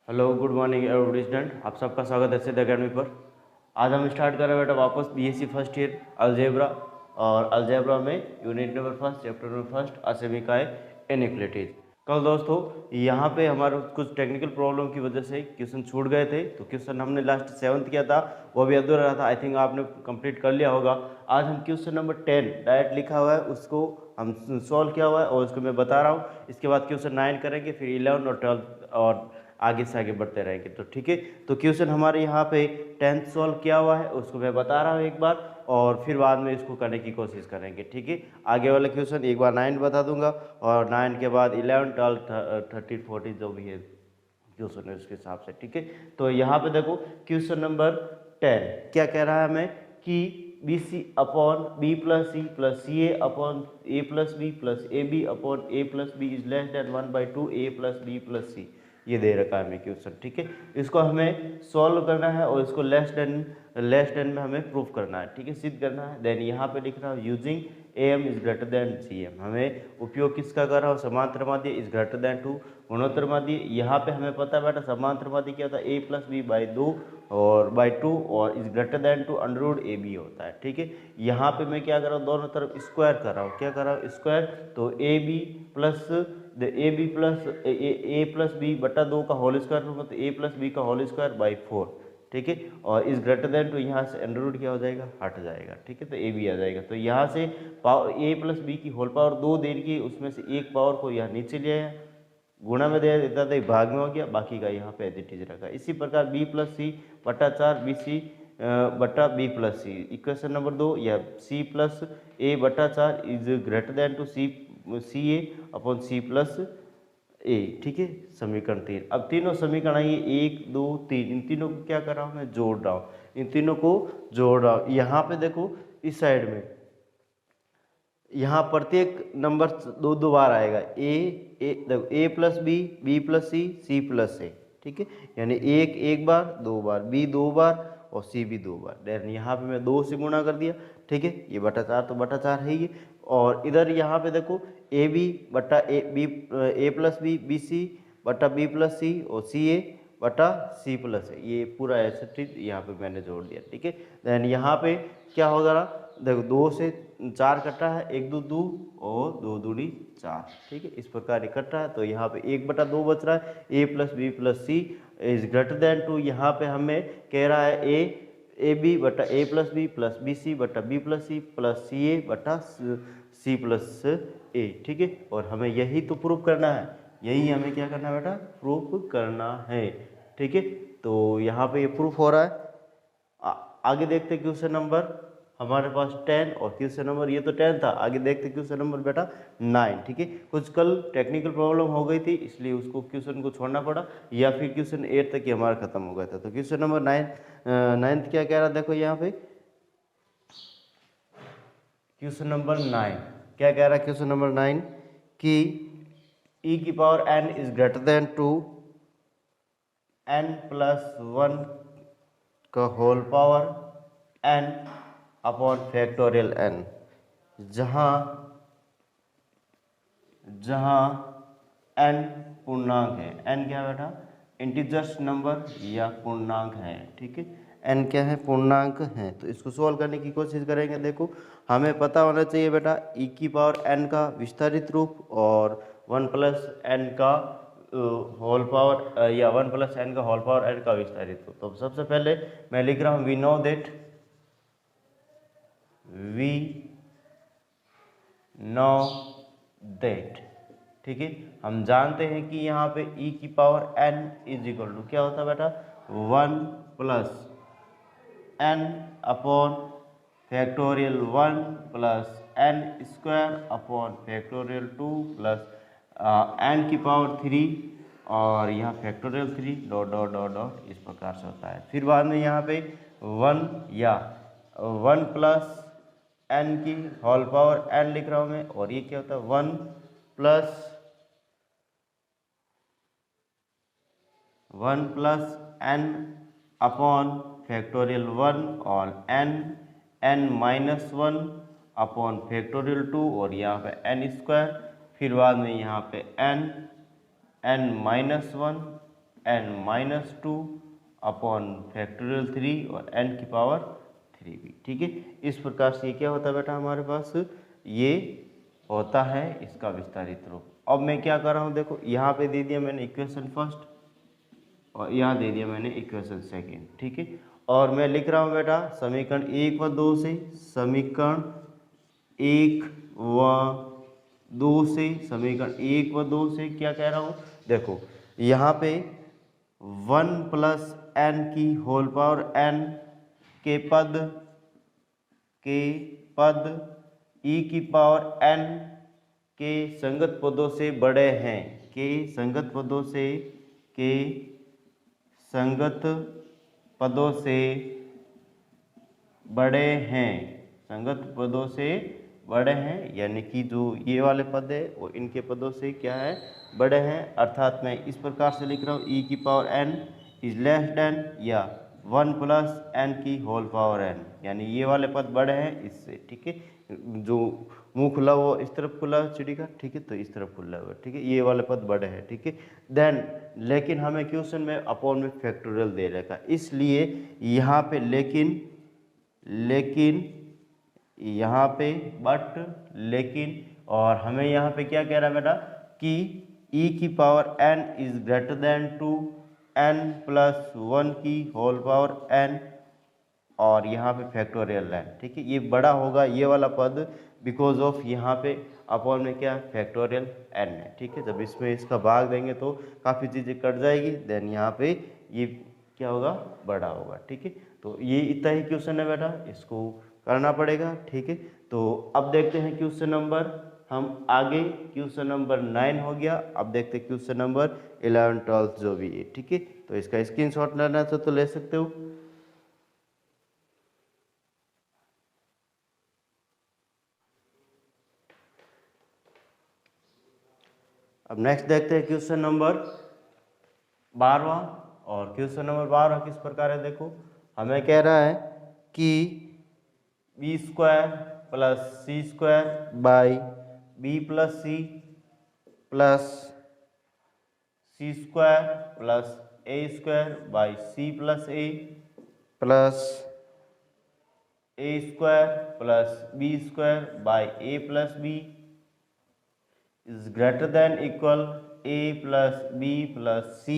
Hello good morning everybody student, आप सबका स्वागत है सिद्ध अकेडमी पर। आज हम स्टार्ट कर रहे हैं बेटा वापस बीएससी फर्स्ट ईयर अलजेब्रा। और अलजेब्रा में unit number first chapter number first असेमिकाए इनइक्वलिटीज। कल दोस्तों यहाँ पे हमारे कुछ टेक्निकल प्रॉब्लम की वजह से क्वेश्चन छूट गए थे, तो क्वेश्चन हमने लास्ट 7th किया था, वो भी अधूरा रहा था। आई थिंक आपने कंप्लीट कर लिया होगा। आज हम क्वेश्चन नंबर 10 डायरेक्ट लिखा हुआ है उसको हम सॉल्व किया हुआ है और उसको मैं बता रहा हूँ। इसके बाद क्वेश्चन 9 करेंगे, फिर 11 और 12 और आगे से आगे बढ़ते रहेंगे। तो ठीक है, तो क्वेश्चन हमारे यहाँ पे 10th सॉल्व किया हुआ है, उसको मैं बता रहा हूँ एक बार, और फिर बाद में इसको करने की कोशिश करेंगे। ठीक है, आगे वाला क्वेश्चन एक बार 9 बता दूंगा और 9 के बाद 11 12 13 14 जो भी है क्वेश्चन है उसके हिसाब से। ठीक है, तो यहाँ पे देखो क्वेश्चन नंबर 10 क्या कह रहा है हमें कि B C upon B plus C plus C A upon A plus B plus A B upon A plus B is less than 1/2 A plus B plus C. ये दे रखा है हमें क्वेश्चन। ठीक है, इसको हमें सॉल्व करना है और इसको लेस देन में हमें प्रूफ करना है। ठीक है, सिद्ध करना है। देन यहाँ पे लिख रहा हूँ using A M is greater than C M. हमें उपयोग किसका कर रहा हूँ? समांतर माध्य इज ग्रेटर देन टू गुणोत्तर माध्य। यहाँ पे हमें पता है बेटा समांतर माध्य क्या होता है? ए प्लस बी बाई 2 और बाई 2 और is greater than to under root A B होता है। ठीक है, यहाँ पे मैं क्या कर रहा हूँ? दोनों तरफ स्क्वायर कर रहा हूँ। क्या कर रहा हूँ? स्क्वायर। तो A B plus A B plus A plus B बटा 2 का होल स्क्वायर लूँगा तो ए प्लस बी का होल स्क्वायर बाई 4। ठीक है, और इस ग्रेटर देन टू यहाँ से अंडर रूट क्या हो जाएगा? हट जाएगा। ठीक है, तो ए बी आ जाएगा। तो यहाँ से पावर ए प्लस बी की होल पावर 2 दे रही है, उसमें से एक पावर को यहाँ नीचे ले आया, गुणा में दे देता था, भाग में हो गया, बाकी का यहाँ पे एज इट इज रखा। इसी प्रकार बी प्लस सी बटा 4 बी सी बटा B plus C. Equation number 2 या सी प्लस ए बटा 4 is greater than two C A upon C plus A. ठीक है, समीकरण 3। अब तीनों समीकरण आइए 1 2 3, इन तीनों को क्या कर रहा हूँ मैं? जोड़ रहा हूँ। इन तीनों को जोड़ रहा हूँ। यहाँ पे देखो इस साइड में यहाँ प्रत्येक नंबर दो दो बार आएगा। ए देखो ए plus B B plus C C plus A. ठीक है, यानी एक बार, 2 बार, बी 2 बार और सी भी 2 बार। देन यहाँ पे मैं 2 से गुणा कर दिया। ठीक है, ये बटा 4 तो बटा 4 है ये। और इधर यहाँ पे देखो ए बी बटा A plus B B C बटा बी प्लस सी और सी ए बटा सी प्लस ए। ये पूरा ऐसे ठीक यहाँ पे मैंने जोड़ दिया। ठीक है, देन यहाँ पे क्या होगा? देखो 2 से 4 कटा है, 1 2 2 और 2 दूनी 4। ठीक है, इस प्रकार इकट्ठा है। तो यहाँ पे 1/2 बच रहा है। A plus B plus C is greater than two, यहाँ पे हमें कह रहा है ए बी बटा A plus B plus B C बटा B plus C plus C A बटा सी प्लस ए। ठीक है, और हमें यही तो प्रूफ करना है, यही हमें क्या करना है बेटा? प्रूफ करना है। ठीक है, तो यहाँ पे ये प्रूफ हो रहा है। आगे देखते क्वेश्चन नंबर हमारे पास 10 और क्वेश्चन नंबर, ये तो 10 था, आगे देखते क्वेश्चन नंबर बेटा 9। ठीक है, कुछ कल टेक्निकल प्रॉब्लम हो गई थी इसलिए उसको क्वेश्चन को छोड़ना पड़ा, या फिर क्वेश्चन 8 तक ही हमारा खत्म हो गया था। तो क्वेश्चन नंबर 9 क्या कह रहा? देखो यहाँ पे क्वेश्चन नंबर 9 क्या कह रहा है? क्वेश्चन नंबर 9 कि e की power n is greater than to n plus 1 का whole power n upon factorial n, जहाँ n पूर्णांक है। n क्या है बेटा? इंटीजर्स नंबर या पूर्णांक है। ठीक है, n क्या है? पूर्णांक है। तो इसको सॉल्व करने की कोशिश करेंगे। देखो हमें पता होना चाहिए बेटा e की पावर n का विस्तारित रूप और 1 प्लस n का होल पावर या 1 प्लस n का होल पावर n का विस्तारित रूप। तो सबसे पहले मैं लिख रहा हूँ वी नो दैट। ठीक है, हम जानते हैं कि यहाँ पे e की power n is equal to क्या होता है बेटा? 1 plus n upon factorial 1 plus n square upon factorial 2 plus n की पावर 3 और यहाँ factorial 3 dot dot dot dot, इस प्रकार से होता है। फिर बाद में यहाँ पे 1 या 1 प्लस n की होल पावर n लिख रहा हूँ मैं, और ये क्या होता है? 1 प्लस n अपॉन फैक्टोरियल 1 और n माइनस 1 अपॉन फैक्टोरियल 2 और यहाँ पे n स्क्वायर। फिर बाद में यहाँ पे n minus 1 n-2 upon factorial 3 और n की पावर 3 भी। ठीक है, इस प्रकार से ये क्या होता है बेटा हमारे पास, ये होता है इसका विस्तारित रूप। अब मैं क्या कर रहा हूँ, देखो यहाँ पे दे दिया मैंने इक्वेशन फर्स्ट और यहाँ दे दिया मैंने इक्वेशन सेकेंड। ठीक है, और मैं लिख रहा हूँ बेटा समीकरण 1 व 2 से, समीकरण 1 व 2 से, समीकरण 1 व 2 से क्या कह रहा हूँ, देखो यहाँ पे 1 प्लस n की होल पावर n के पद e की पावर n के संगत पदों से बड़े हैं, के संगत पदों से बड़े हैं, संगत पदों से बड़े हैं, यानी कि जो ये वाले पद है वो इनके पदों से क्या है, बड़े हैं। अर्थात मैं इस प्रकार से लिख रहा हूँ e की power n is less then या 1 प्लस n की होल पावर n, यानी ये वाले पद बड़े हैं इससे। ठीक है, जो मुंह खुला हुआ इस तरफ खुला है चिड़ी का, ठीक है, तो इस तरफ खुला हुआ, ठीक है, ये वाले पद बड़े हैं। ठीक है, देन लेकिन हमें क्वेश्चन में अपॉन में फैक्टोरियल दे रखा, इसलिए यहाँ पे लेकिन यहाँ पे बट लेकिन, और हमें यहाँ पे क्या कह रहा है बेटा कि e की power n is greater than to n plus 1 की होल पावर n, और यहाँ पे फैक्टोरियल n। ठीक है, ये बड़ा होगा ये वाला पद बिकॉज ऑफ यहाँ पे अपॉन में क्या फैक्टोरियल n है। ठीक है, जब इसमें इसका भाग देंगे तो काफ़ी चीज़ें कट जाएगी, देन यहाँ पे ये क्या होगा, बड़ा होगा। ठीक है, तो ये इतना ही क्वेश्चन है बेटा, इसको करना पड़ेगा। ठीक है, तो अब देखते हैं क्वेश्चन नंबर, हम आगे क्वेश्चन नंबर 9 हो गया, अब देखते हैं क्वेश्चन नंबर 11 12 जो भी है। ठीक है, तो इसका स्क्रीनशॉट लेना है तो ले सकते हो। अब नेक्स्ट देखते हैं क्वेश्चन नंबर 12वां, और क्वेश्चन नंबर 12 किस प्रकार है, देखो हमें कह रहा है कि B square plus C square by B plus C square plus A square by C plus A square plus B square by A plus B is greater than equal A plus B plus C.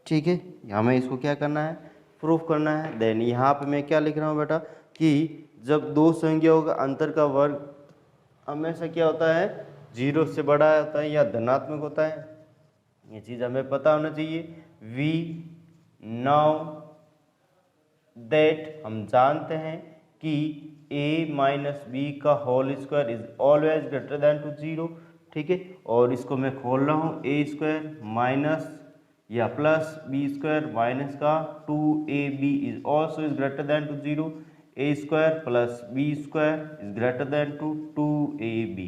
ठीक है, हमें इसको क्या करना है, proof करना है। Then यहाँ पे मैं क्या लिख रहा हूँ बेटा कि जब दो संख्याओं का अंतर का वर्ग हमेशा क्या होता है, 0 से बड़ा होता है या धनात्मक होता है, ये चीज़ हमें पता होना चाहिए। वी नाउ दैट हम जानते हैं कि a माइनस बी का whole square is always greater than to 0। ठीक है, और इसको मैं खोल रहा हूँ ए स्क्वायर माइनस या प्लस बी स्क्वायर माइनस का 2ab is also is greater than to 0, A square plus B square is greater than to 2ab।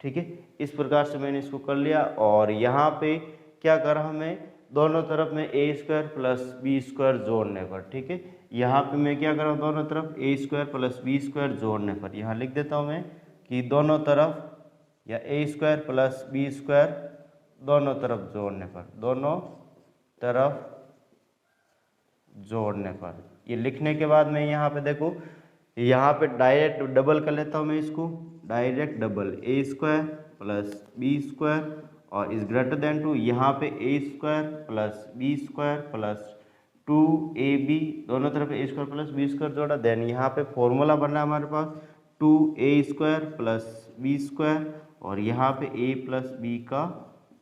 ठीक है, इस प्रकार से मैंने इसको कर लिया, और यहाँ पे क्या करा हमें, दोनों तरफ में ए स्क्वायर प्लस बी स्क्वायर जोड़ने पर। ठीक है, यहाँ पे मैं क्या कर रहा हूँ, दोनों तरफ A square plus B square जोड़ने पर, यहाँ लिख देता हूँ मैं कि दोनों तरफ या ए स्क्वायर प्लस बी स्क्वायर दोनों तरफ जोड़ने पर, दोनों तरफ जोड़ने पर। ये लिखने के बाद मैं यहाँ पे देखो, यहाँ पे डायरेक्ट डबल कर लेता हूँ मैं इसको, direct double A square plus B square और इज ग्रेटर देन टू, यहाँ पे A square plus B square plus 2ab, दोनों तरफ A square plus B square जोड़ा। देन यहाँ पे फॉर्मूला बना हमारे पास 2a square plus B square, और यहाँ पे a प्लस बी का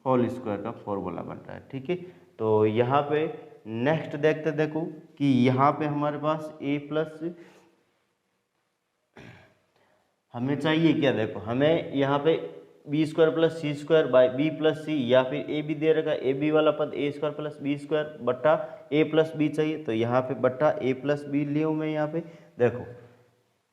होल स्क्वायर का फॉर्मूला बन रहा है। ठीक है, तो यहाँ पे नेक्स्ट देखते देखो कि यहाँ पे हमारे पास a प्लस, हमें चाहिए क्या, देखो हमें यहाँ पे B square plus C square by B plus C, या फिर ए बी दे रखा है, ए बी वाला पद ए स्क्वायर प्लस बी स्क्वायर बट्टा ए प्लस बी चाहिए, तो यहाँ पे बट्टा ए प्लस बी ले हूँ मैं। यहाँ पे देखो,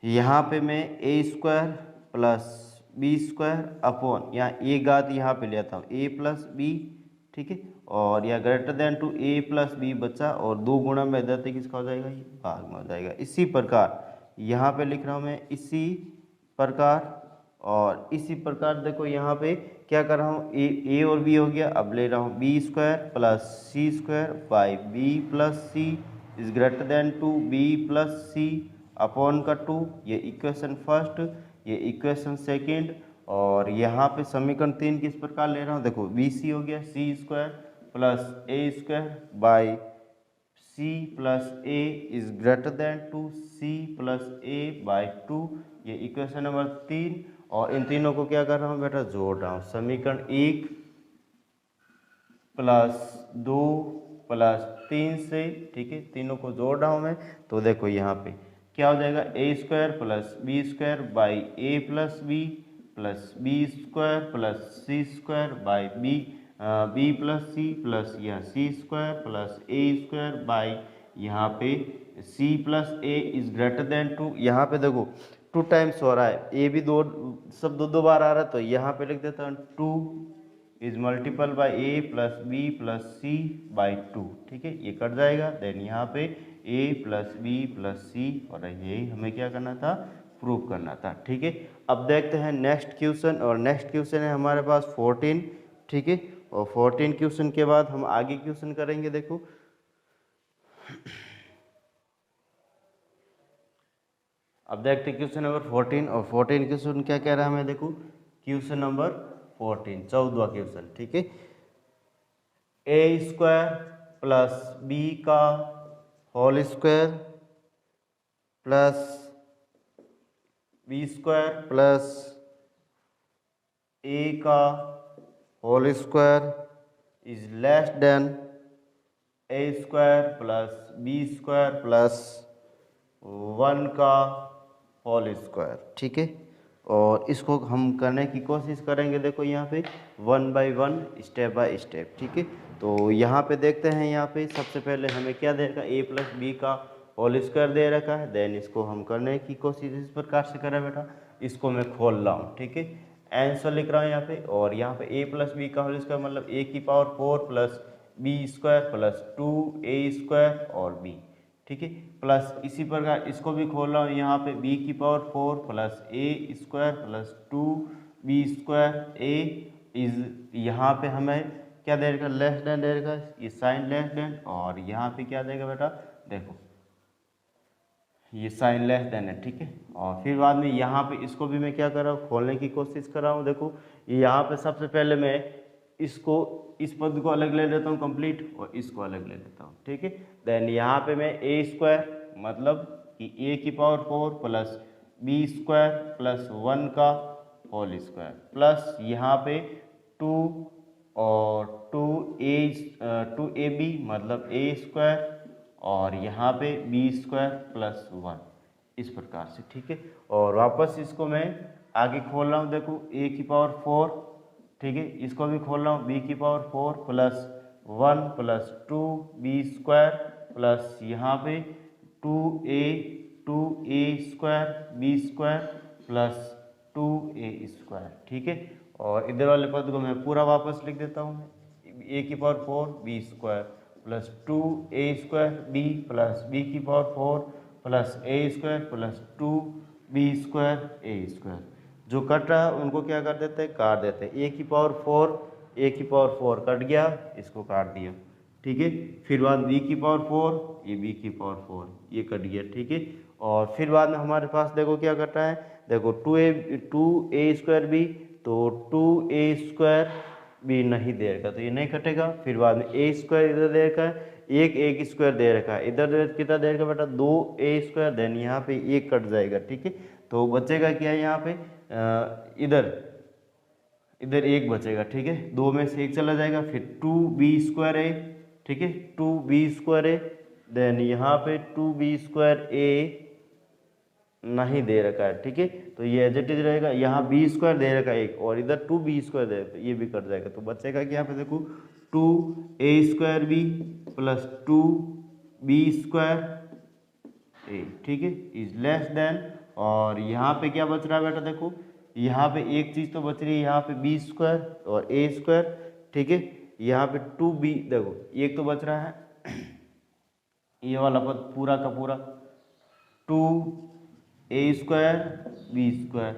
यहाँ पे मैं A square plus B square upon यहाँ ए घात यहाँ पे लेता हूँ ए प्लस बी। ठीक है, और या greater than to A plus B बचा, और 2 गुणा में देते किसका हो जाएगा, ये भाग में हो जाएगा। इसी प्रकार यहाँ पे लिख रहा हूँ मैं, इसी प्रकार, और इसी प्रकार देखो यहाँ पे क्या कर रहा हूँ, ए और बी हो गया, अब ले रहा हूँ B square plus C square by B plus C is greater than to, B plus C upon का 2, ये इक्वेशन फर्स्ट, ये इक्वेशन सेकेंड। और यहाँ पे समीकरण 3 किस प्रकार ले रहा हूँ, देखो बी सी हो गया C square plus A square by C plus A is greater than two, C plus A by 2, ये इक्वेशन नंबर 3। और इन तीनों को क्या कर रहा हूँ बेटा, जोड़ रहा हूँ। समीकरण 1 प्लस 2 प्लस 3 से, ठीक है, तीनों को जोड़ रहा हूँ मैं। तो देखो यहाँ पे क्या हो जाएगा, A square plus B square by A plus B square plus C square by B plus C यह C square plus A square by यहाँ पे C plus A is greater than 2। यहाँ पे देखो 2 टाइम्स हो रहा है, ए भी सब दो बार आ रहा है, तो यहाँ पे लिख देता हूँ 2 is multiple by A plus B plus C by 2, ठीक है, ये कट जाएगा। देन यहाँ पे A plus B plus C, और यही हमें क्या करना था, प्रूव करना था, ठीक है। अब देखते हैं नेक्स्ट क्वेश्चन, और नेक्स्ट क्वेश्चन है हमारे पास 14, ठीक है। और 14 क्वेश्चन के बाद हम आगे क्वेश्चन करेंगे। देखो अब देखते हैं क्वेश्चन नंबर 14, और 14 क्वेश्चन क्या कह रहा है हमें, देखो क्वेश्चन नंबर 14 14वां क्वेश्चन, ठीक है। ए स्क्वायर प्लस बी का whole square plus B square plus A का whole square is less than A square plus B square plus 1 का होल स्क्वायर, ठीक है। और इसको हम करने की कोशिश करेंगे, देखो यहाँ पे 1 बाई 1 स्टेप बाय स्टेप, ठीक है। तो यहाँ पे देखते हैं, यहाँ पे सबसे पहले हमें क्या दे रखा है, ए प्लस बी का होल स्क्वायर दे रखा है। देन इसको हम करने की कोशिश इस प्रकार से करें बेटा, इसको मैं खोल रहा हूँ, ठीक है, आंसर लिख रहा हूँ यहाँ पे। और यहाँ पे ए प्लस बी का होल स्क्वायर मतलब ए की power 4 plus B square plus 2 A square और बी, ठीक है, प्लस इसी प्रकार इसको भी खोल रहा हूँ, यहाँ पे बी की power 4 plus A square plus 2 B square A is, यहाँ पे हमें क्या दे रखा, लेस देन दे रखा, ये साइन लेस देन, और यहाँ पे क्या देगा बेटा, देखो ये साइन लेस देन है, ठीक है। और फिर बाद में यहाँ पे इसको भी मैं क्या कर रहा हूँ, खोलने की कोशिश कर रहा हूँ। देखो यहाँ पे सबसे पहले मैं इसको, इस पद को अलग ले लेता हूँ कंप्लीट, और इसको अलग ले लेता हूँ, ठीक है। देन यहाँ पे मैं ए स्क्वायर मतलब कि ए की power 4 plus B square plus 1 का होल स्क्वायर प्लस यहाँ पे 2 और 2ab मतलब ए स्क्वायर, और यहाँ पे बी स्क्वायर प्लस 1, इस प्रकार से, ठीक है। और वापस इसको मैं आगे खोल रहा हूँ, देखो ए की पावर 4, ठीक है, इसको भी खोल रहा हूँ, बी की power 4 plus 1 plus 2 B square plus यहाँ पे 2a square B square plus 2a square, ठीक है। और इधर वाले पद को मैं पूरा वापस लिख देता हूँ, ए की power 4 B square plus 2a square B plus B की power 4 plus A square plus 2b square A square. जो कट रहा है उनको क्या कर देते हैं, काट देते हैं। ए की पावर 4 कट गया, इसको काट दिया, ठीक है। फिर बाद बी की पावर 4, ये बी की पावर 4 ये कट गया, ठीक है। और फिर बाद में हमारे पास देखो क्या कट रहा है, देखो 2a स्क्वायर बी, तो 2a स्क्वायर भी नहीं दे रखा, तो ये नहीं कटेगा। फिर बाद में ए स्क्वायर इधर दे रखा है, एक स्क्वायर दे रखा है, इधर कितना दे रखा बेटा 2a स्क्वायर, देन यहाँ पे एक कट जाएगा, ठीक है। तो बचेगा क्या है यहाँ पे, इधर एक बचेगा, ठीक है, 2 में से एक चला जाएगा। फिर 2b स्क्वायर ए, ठीक है, 2b स्क्वायर ए, देन यहाँ पे 2b स्क्वायर ए नहीं दे रखा है, ठीक है, तो ये एज इट इज रहेगा। यहाँ बी स्क्वायर दे रखा है एक, और इधर 2b स्क्वायर दे रखा है, ये भी कट जाएगा। तो बचेगा कि यहाँ पे देखो 2a square B plus 2b square A, ठीक है, इज लेस देन। और यहाँ पे क्या बच रहा है बेटा, देखो यहाँ पे एक चीज़ तो बच रही है, यहाँ पे बी स्क्वायर और ए स्क्वायर, ठीक है। यहाँ पे 2b, देखो एक तो बच रहा है ये वाला पद पूरा का पूरा 2a square B square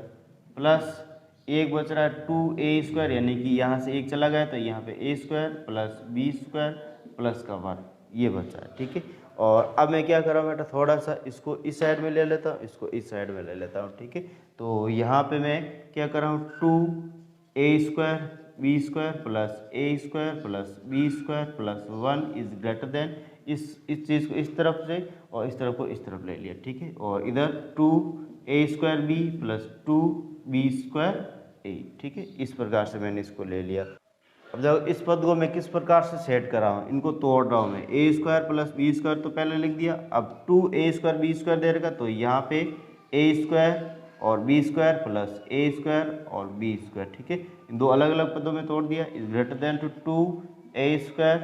plus एक बच रहा है 2a² यानी कि यहाँ से एक चला गया तो यहाँ पे a² प्लस b² प्लस का 1 ये बचा है। ठीक है, और अब मैं क्या कर रहा हूँ बेटा, थोड़ा सा इसको इस साइड में ले लेता हूँ, इसको इस साइड में ले लेता हूँ। ठीक है, तो यहाँ पे मैं क्या कर रहा हूँ, 2a² b² plus a² plus b² plus 1 is greater then इस चीज़ को इस तरफ से और इस तरफ को इस तरफ ले लिया। ठीक है, और इधर 2a² b plus 2b² a। ठीक है, इस प्रकार से मैंने इसको ले लिया। अब देखो इस पद को मैं किस प्रकार से सेट कर रहा हूँ, इनको तोड़ रहा हूँ मैं। a² प्लस b² तो पहले लिख दिया, अब 2a² b² दे रखा तो यहाँ पे a² और b² प्लस a² और b²। ठीक है, इन दो अलग अलग पदों में तोड़ दिया। Is greater than to 2a²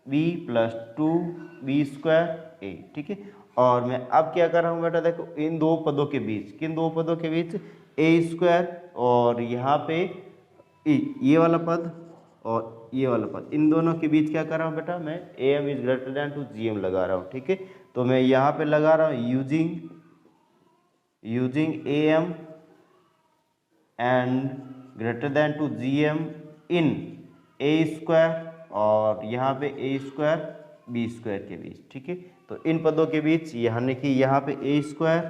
b plus 2b² a। ठीक है, और मैं अब क्या कर रहा हूँ बेटा, देखो इन दो पदों के बीच, किन दो पदों के बीच, a² और यहाँ पे ये वाला पद और ये वाला पद, इन दोनों के बीच क्या कर रहा हूँ बेटा, मैं am is greater than to gm लगा रहा हूँ। ठीक है, तो मैं यहाँ पे लगा रहा हूँ using am and greater than to gm in a² और यहाँ पे a² b² के बीच। ठीक है, तो इन पदों के बीच यानी कि यहाँ पे a²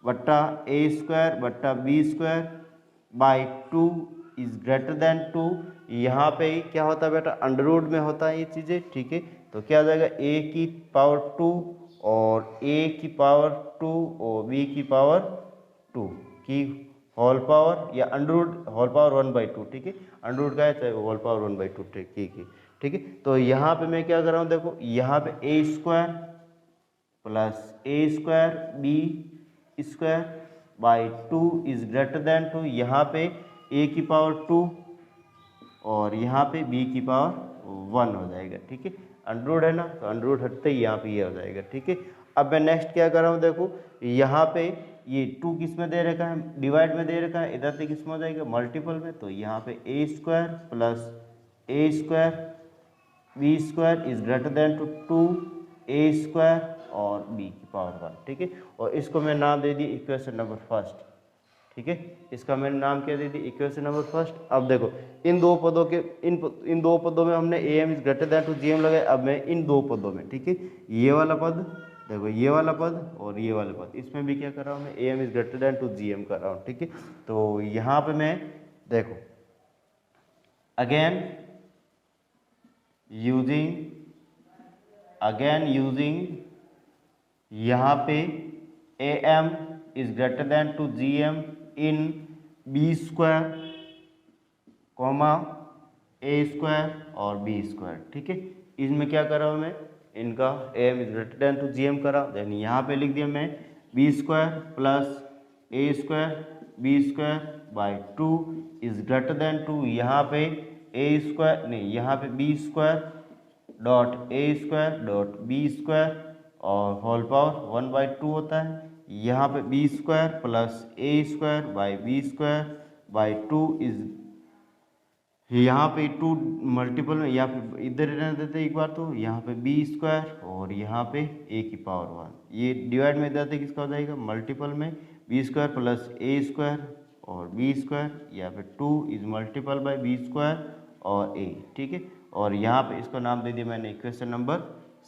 बट्टा a² बट्टा b² by 2 is greater than 2। यहाँ पे क्या होता है बेटा, अंडर रूट में होता है ये चीज़ें। ठीक है, तो क्या हो जाएगा, a की पावर 2 और a की पावर 2 और b की पावर 2 की होल पावर या अंडर रूट होल पावर 1/2। ठीक है, अंडर रूट का है चाहे होल पावर 1/2। ठीक है, तो यहाँ पे मैं क्या कर रहा हूँ, देखो यहाँ पे a² plus a² b² by 2 is greater than 2। यहाँ पे a की पावर 2 और यहाँ पे b की पावर 1 हो जाएगा। ठीक है, अंडर रूट है ना, तो अंडर रूट हटते ही यहाँ पे ये हो जाएगा। ठीक है, अब मैं नेक्स्ट क्या कर रहा हूँ, देखो यहाँ पे ये 2 किस में दे रखा है, डिवाइड में दे रखा है, इधर से किस में हो जाएगा, मल्टीपल में। तो यहाँ पे a² plus a² b² is greater than to 2a² और b की पावर 1। ठीक है, और इसको मैं नाम दे दी इक्वेशन नंबर फर्स्ट। ठीक है, इसका मैंने नाम क्या दे दी, इक्वेशन नंबर फर्स्ट। अब देखो इन दो पदों के इन दो पदों में हमने am is greater than to gm लगाया। अब मैं इन दो पदों में, ठीक है, ये वाला पद देखो, ये वाला पद और ये वाला पद, इसमें भी क्या कर रहा हूँ मैं, am is greater than to gm कर रहा हूँ। ठीक है, तो यहाँ पे मैं देखो अगेन यूजिंग यहाँ पे am is greater than to gm in b² comma a² और b²। ठीक है, इसमें क्या कर रहा हूँ मैं, इनका am is greater than to gm कर रहा हूँ। देन यहाँ पे लिख दिया मैं b² plus a² b² by 2 is greater than 2। यहाँ पे a² नहीं, यहाँ पे b² dot a² dot b² और होल पावर 1/2 होता है। यहाँ पे b² plus a² by b² by 2 is, यहाँ पे 2 मल्टीपल में, यहाँ पे इधर रहने देते एक बार, तो यहाँ पे b² और यहाँ पे a की पावर 1, ये डिवाइड में देते किसका हो जाएगा, मल्टीपल में b² प्लस a² और b², यहाँ पे 2 इज मल्टीपल बाई b² और a। ठीक है, और यहाँ पे इसको नाम दे दिया मैंने इक्वेशन नंबर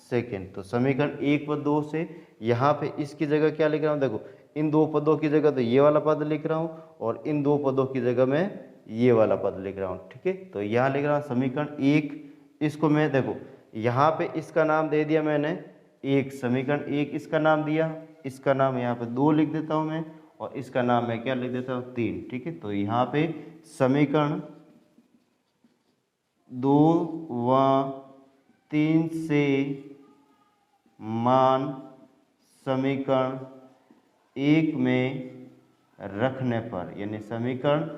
सेकेंड। तो समीकरण 1 व 2 से यहाँ पे इसकी जगह क्या लिख रहा हूँ, देखो इन दो पदों की जगह तो ये वाला पद लिख रहा हूँ और इन दो पदों की जगह मैं ये वाला पद लिख रहा हूँ। ठीक है, तो यहाँ लिख रहा हूँ समीकरण 1, इसको मैं देखो यहाँ पे इसका नाम दे दिया मैंने एक, समीकरण 1 इसका नाम दिया, इसका नाम यहाँ पे 2 लिख देता हूँ मैं और इसका नाम मैं क्या लिख देता हूँ, 3। ठीक है, तो यहाँ पे समीकरण 2 व 3 से मान समीकरण 1 में रखने पर, यानी समीकरण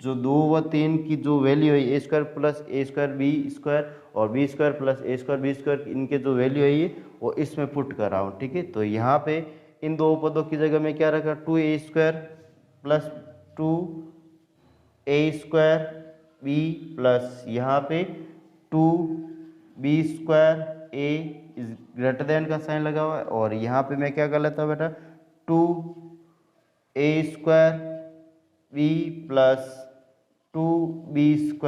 जो 2 व 3 की जो वैल्यू है a² प्लस a² b² और b² प्लस a² b², इनके जो वैल्यू है ये वो इसमें पुट कर रहा हूँ। ठीक है, तो यहाँ पे इन दो पदों की जगह में क्या रखा, 2a² plus 2a² b plus यहाँ पे 2b² a is greater then का साइन लगा हुआ है, और यहाँ पे मैं क्या कर लेता हूँ बेटा, 2a² B plus 2b²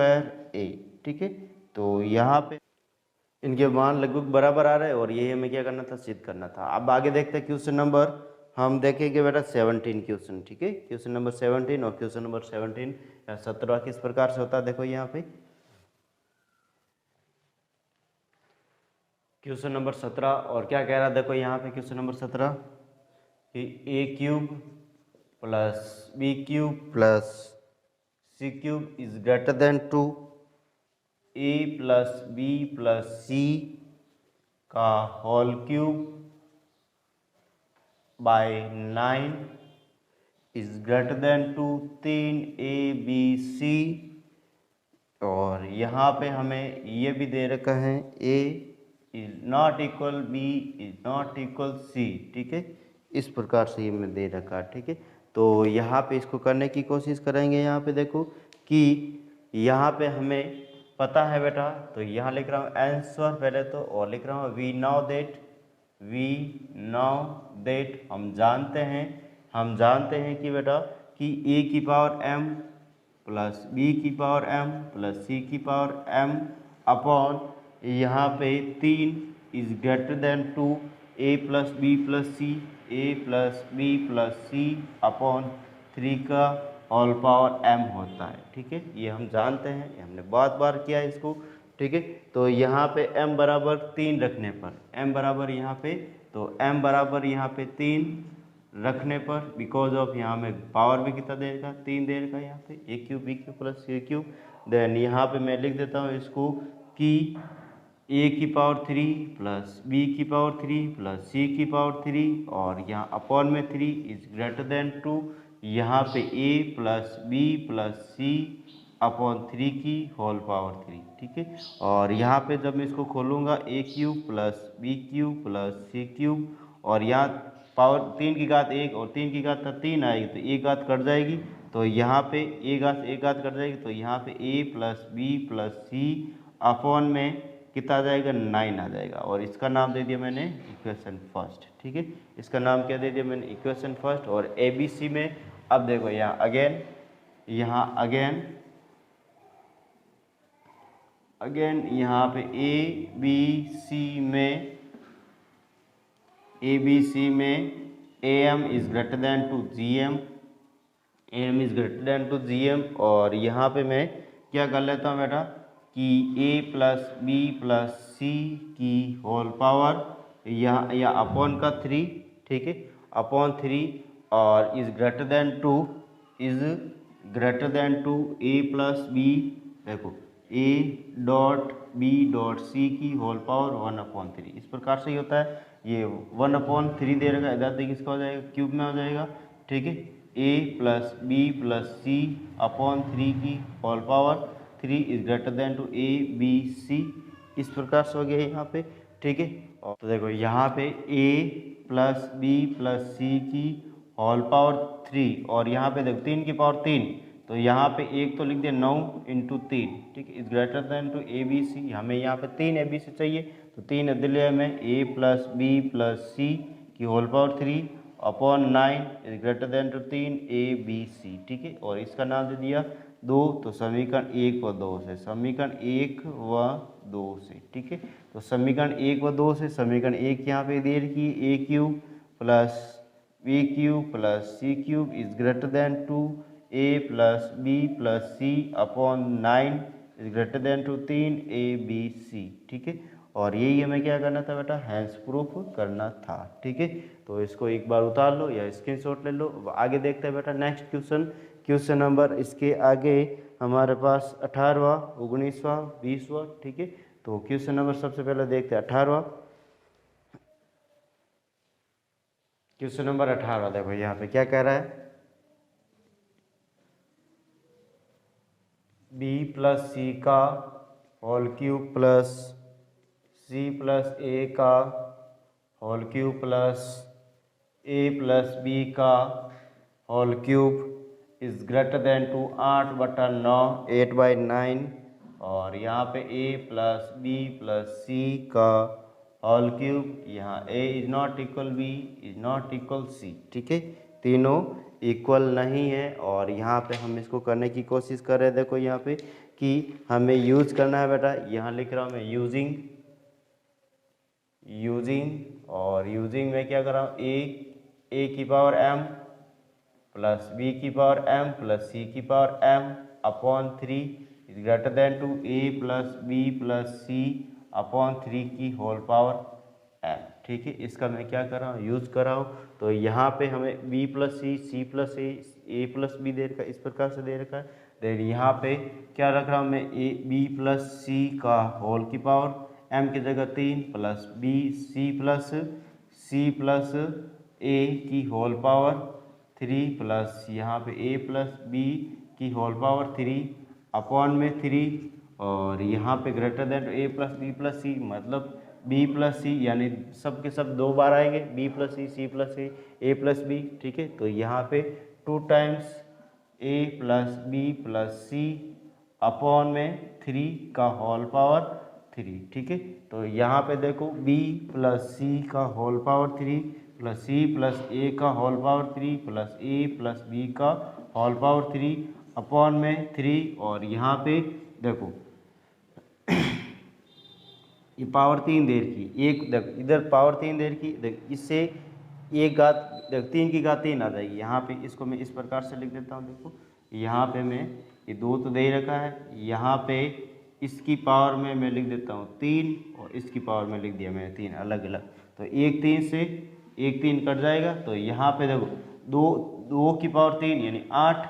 a, ठीक है। तो यहाँ पे इनके मान लगभग बराबर आ रहे हैं और यही हमें क्या करना था, सिद्ध करना था। अब आगे देखते हैं क्वेश्चन नंबर, हम देखेंगे बेटा 17 क्वेश्चन, ठीक है। क्वेश्चन नंबर 17 और क्वेश्चन नंबर 17 या 17 किस प्रकार से होता है, देखो यहाँ पे क्वेश्चन नंबर 17 और क्या कह रहा है, देखो यहाँ पे क्वेश्चन नंबर 17 कि a³ plus b³ plus c³ is greater than 2, a plus b plus c का whole cube by 9 is greater than 2, 3abc। और यहाँ पे हमें ये भी दे रखा है a is not equal b is not equal c, ठीक है। इस प्रकार से ये हमें दे रखा है, ठीक है। तो यहाँ पे इसको करने की कोशिश करेंगे। यहाँ पे देखो कि यहाँ पे हमें पता है बेटा, तो यहाँ लिख रहा हूँ आंसर पहले तो, और लिख रहा हूँ वी नाउ दैट हम जानते हैं कि बेटा कि a की पावर m प्लस b की पावर m प्लस c की पावर m अपॉन यहाँ पे 3 is greater than 2, a plus b plus c upon 3 का होल पावर m होता है, ठीक है। ये हम जानते हैं, ये हमने बहुत बार किया है इसको, ठीक है। तो यहाँ पे m बराबर 3 रखने पर, m बराबर यहाँ पे, तो m बराबर यहाँ पे 3 रखने पर, बिकॉज ऑफ यहाँ में पावर भी कितना देगा, 3 देगा यहाँ पे, a³ b³ plus c³। Then यहाँ पे मैं लिख देता हूँ इसको कि a की पावर 3 प्लस b की पावर 3 प्लस c की पावर 3 और यहाँ अपॉन में 3 इज ग्रेटर देन 2, यहाँ पे a plus b plus c upon 3 की होल पावर 3, ठीक है। और यहाँ पे जब मैं इसको खोलूँगा a³ plus b³ plus c³ और यहाँ पावर 3 की घात 1 और 3 की घात 3 आएगी, तो एक घात कट जाएगी, तो यहाँ पे एक घात कट जाएगी, तो यहाँ पे a plus b plus c upon में कितना आ जाएगा, 9 आ जाएगा। और इसका नाम दे दिया मैंने इक्वेशन फर्स्ट, ठीक है। इसका नाम क्या दे दिया मैंने, इक्वेशन फर्स्ट। और ABC में अब देखो यहाँ अगेन यहाँ पे ABC में AM is greater than to GM, और यहाँ पे मैं क्या कर लेता हूँ बेटा कि a plus b plus c की होल पावर या अपॉन का 3, ठीक है, अपॉन 3 और is greater than to a plus b, देखो a dot b dot c की होल पावर 1/3। इस प्रकार से ही होता है, ये 1/3 दे रखा है, इधर देखिए इसका हो जाएगा क्यूब में हो जाएगा, ठीक है। a plus b plus c upon 3 की whole power 3 is greater than to a b c। इस प्रकार से हो गया यहाँ पे, ठीक है। और तो देखो यहाँ पे a plus b plus c की होल पावर 3 और यहाँ पे देखो 3 की पावर 3, तो यहाँ पे एक तो लिख दिया 9 इंटू 3, ठीक है, is greater than to A B C. हमें यहाँ पे 3 ABC चाहिए, तो 3 इधर लिया में a plus b plus c की whole power 3 upon 9 is greater than to 3 ABC, ठीक है। और इसका नाम दे दिया 2, तो समीकरण 1 व 2 से, ठीक है। तो समीकरण 1 व 2 से समीकरण 1 यहाँ पे दे रखी a³ plus b³ plus c³ is greater than to a plus b plus c upon 9 is greater than to 3 ABC, ठीक है। और यही हमें क्या करना था बेटा, हैंस प्रूफ करना था, ठीक है। तो इसको एक बार उतार लो या स्क्रीनशॉट ले लो। आगे देखते हैं बेटा नेक्स्ट क्वेश्चन नंबर इसके आगे हमारे पास 18वां, 19वां, 20वां, ठीक है। तो क्वेश्चन नंबर सबसे पहले देखते हैं 18वां। क्वेश्चन नंबर 18 देखो यहाँ पे क्या कह रहा है, b प्लस c का whole cube plus c plus a का whole cube plus a plus b का whole cube is greater than to 8/9, 8/9। और यहाँ पे a plus b plus c का होल क्यूब, यहाँ a is not equal b is not equal c, ठीक है। तीनों इक्वल नहीं है। और यहाँ पे हम इसको करने की कोशिश कर रहे हैं। देखो यहाँ पे कि हमें यूज़ करना है बेटा, यहाँ लिख रहा हूँ मैं यूजिंग, और यूजिंग में क्या कर रहा हूँ, ए की पावर m प्लस बी की पावर m प्लस सी की power m upon 3 is greater than to a plus B plus C upon 3 की होल पावर m। ठीक है, इसका मैं क्या कर रहा हूँ, यूज़ कर रहा हूँ। तो यहाँ पे हमें b plus C plus a plus B दे रखा है, इस प्रकार से दे रखा है। देन यहाँ पे क्या रख रहा हूँ मैं, b प्लस सी का होल की पावर m की जगह 3 plus B C plus a की होल पावर 3 प्लस यहाँ पे a प्लस बी की होल पावर 3 अपॉन में 3 और यहाँ पे greater than a plus B plus C, मतलब b प्लस सी, यानी सब के सब 2 बार आएंगे, b plus C plus a plus B. ठीक है, तो यहाँ पे 2 times a plus B plus C upon में 3 का होल पावर 3। ठीक है, तो यहाँ पे देखो b प्लस सी का whole power 3 plus C plus a का whole power 3 plus a plus b का होल पावर 3 अपॉन में 3। और यहाँ पे देखो ये पावर 3 दे रखी, एक देख इधर पावर 3 दे रखी, देख इससे एक घात, देख 3 की घात 3 आ जाएगी। यहाँ पे इसको मैं इस प्रकार से लिख देता हूँ। देखो यहाँ पे मैं ये 2 तो दे ही रखा है, यहाँ पे इसकी पावर में मैं लिख देता हूँ 3 और इसकी पावर में लिख दिया मैंने 3 अलग अलग। तो एक 3 से एक 3 कट जाएगा। तो यहाँ पे देखो 2 की पावर 3 यानी 8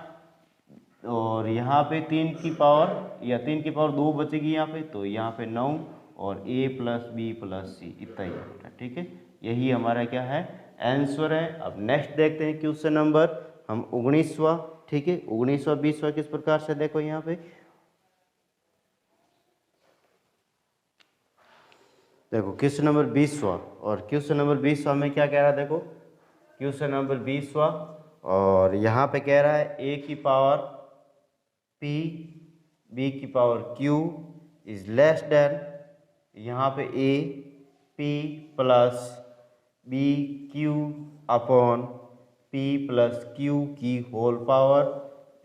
और यहाँ पे 3 की पावर या 3 की पावर 2 बचेगी यहाँ पे, तो यहाँ पे 9 और a प्लस बी प्लस सी इतना ही होता है। ठीक है, यही हमारा क्या है, आंसर है। अब नेक्स्ट देखते हैं क्वेश्चन नंबर हम 19वां। ठीक है, 19वां 20वां किस प्रकार से, देखो यहाँ पे देखो क्वेश्चन नंबर 20वां, और क्वेश्चन नंबर 20वां में क्या कह रहा है, देखो क्वेश्चन नंबर 20वां और यहाँ पे कह रहा है a की पावर p b की power q is less than, यहाँ पे a p plus b q upon p plus q की whole power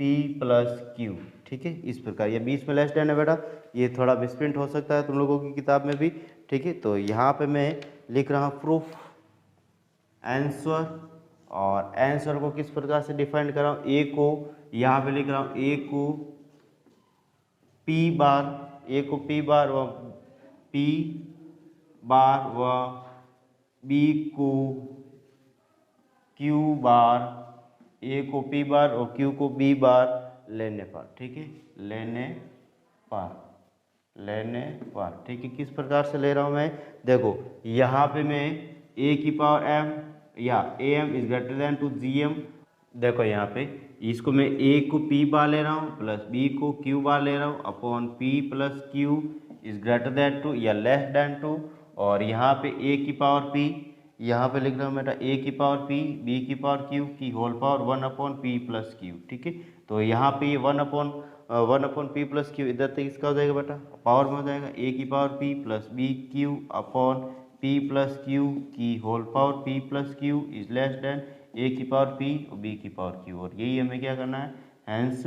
p plus q। ठीक है, इस प्रकार ये 20 में लेस देन है बेटा, ये थोड़ा मिसप्रिंट हो सकता है तुम लोगों की किताब में भी। ठीक है, तो यहाँ पे मैं लिख रहा हूँ प्रूफ आंसर, और आंसर को किस प्रकार से डिफाइन कर रहा हूँ, ए को यहाँ पे लिख रहा हूँ ए को p बार व p बार व b को q बार, a को p बार और q को b बार लेने पर। ठीक है, लेने पर। ठीक है, किस प्रकार से ले रहा हूँ मैं, देखो यहाँ पे मैं a की पावर m या am is greater than to gm, देखो यहाँ पे इसको मैं a को p बार ले रहा हूँ प्लस b को q बार ले रहा हूँ upon p plus q is greater than to या लेस देन टू। और यहाँ पे a की पावर p, यहाँ पे लिख रहा हूँ बेटा a की पावर p b की पावर q की whole power 1 upon p plus q। ठीक है, तो यहाँ पे ये 1 अपॉन p प्लस q इधर तक इसका हो जाएगा बेटा, पावर में हो जाएगा a की power p plus B q upon p plus q की whole power p plus q is less than a की पावर p और b की पावर q। और यही हमें क्या करना है, हैंस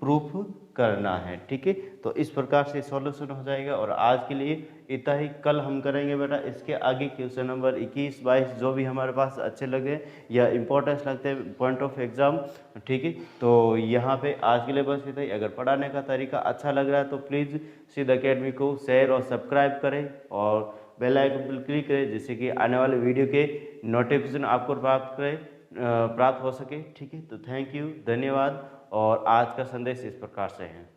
प्रूफ करना है। ठीक है, तो इस प्रकार से सॉल्यूशन हो जाएगा। और आज के लिए इतना ही, कल हम करेंगे बेटा इसके आगे क्वेश्चन नंबर 21, 22 जो भी हमारे पास अच्छे लगे या इंपॉर्टेंस लगते हैं पॉइंट ऑफ एग्जाम। ठीक है, तो यहाँ पे आज के लिए बस इतना ही। अगर पढ़ाने का तरीका अच्छा लग रहा है तो प्लीज़ सिद्ध अकेडमी को शेयर और सब्सक्राइब करें और बेल आइकन पर क्लिक करें, जिससे कि आने वाले वीडियो के नोटिफिकेशन आपको प्राप्त हो सके। ठीक है, तो थैंक यू, धन्यवाद। और आज का संदेश इस प्रकार से है।